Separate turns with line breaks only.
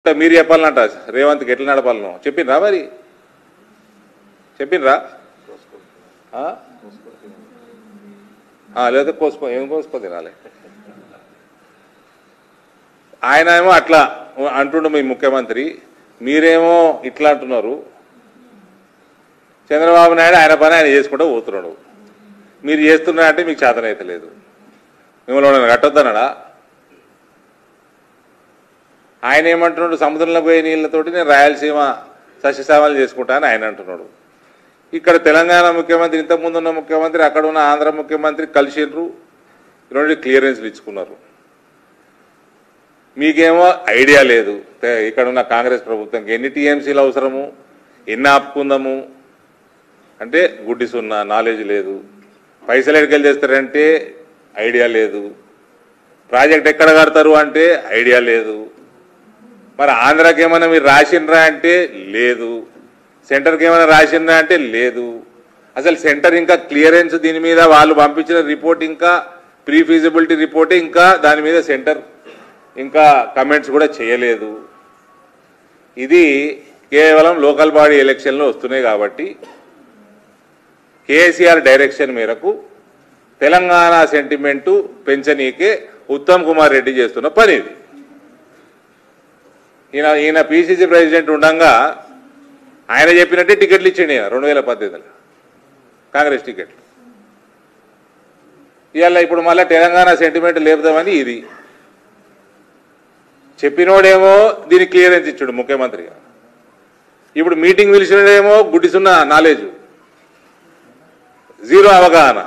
మీరు చెప్పాలన్నట రేవంత్కి ఎట్లా నడపాలను చెప్పిండ్రా మరి చెప్పిండ్రా లేదా ఏం కోసుకో తినాలి ఆయన ఏమో అట్లా అంటుండు మీ ముఖ్యమంత్రి మీరేమో ఇట్లా అంటున్నారు చంద్రబాబు నాయుడు ఆయన పని ఆయన చేసుకుంటూ పోతున్నాడు మీరు చేస్తున్నారంటే మీకు చేతనైతే లేదు మిమ్మల్ని కట్టొద్దన్నాడా ఆయన ఏమంటున్నాడు సముద్రంలో పోయే నీళ్ళతోటి నేను రాయలసీమ సస్యశ్యామలు చేసుకుంటానని ఆయన అంటున్నాడు ఇక్కడ తెలంగాణ ముఖ్యమంత్రి ఇంతకుముందు ఉన్న ముఖ్యమంత్రి అక్కడ ఉన్న ఆంధ్ర ముఖ్యమంత్రి కలిసిండ్రు రెండు క్లియరెన్స్లు ఇచ్చుకున్నారు మీకేమో ఐడియా లేదు ఇక్కడ ఉన్న కాంగ్రెస్ ప్రభుత్వంకి ఎన్ని టీఎంసీలు అవసరము ఎన్ని ఆపుకుందాము అంటే గుడ్డి సున్నా నాలెడ్జ్ లేదు పైసలు ఎక్కడికి చేస్తారంటే ఐడియా లేదు ప్రాజెక్ట్ ఎక్కడ కడతారు అంటే ఐడియా లేదు మరి ఆంధ్రాకి ఏమైనా మీరు రాసిండ్రా అంటే లేదు సెంటర్కి ఏమైనా రాసిండ్రా అంటే లేదు అసలు సెంటర్ ఇంకా క్లియరెన్స్ దీని మీద వాళ్ళు పంపించిన రిపోర్ట్ ఇంకా ప్రీ ఫీజిబిలిటీ రిపోర్టే ఇంకా దాని మీద సెంటర్ ఇంకా కమెంట్స్ కూడా చేయలేదు ఇది కేవలం లోకల్ బాడీ ఎలక్షన్లు వస్తున్నాయి కాబట్టి కేసీఆర్ డైరెక్షన్ మేరకు తెలంగాణ సెంటిమెంటు పెంచనీకే ఉత్తమ్ కుమార్ రెడ్డి చేస్తున్న పని ఇది ఈయన పిసిసి ప్రెసిడెంట్ ఉండగా ఆయన చెప్పినట్టే టికెట్లు ఇచ్చిండు 2018లో కాంగ్రెస్ టికెట్లు ఇవాళ ఇప్పుడు మళ్ళీ తెలంగాణ సెంటిమెంట్ లేపుదామని ఇది చెప్పినోడేమో దీనికి క్లియరెన్స్ ఇచ్చాడు ముఖ్యమంత్రిగా ఇప్పుడు మీటింగ్ పిలిచినోడేమో గుడ్డిసున్న నాలెడ్జ్ జీరో అవగాహన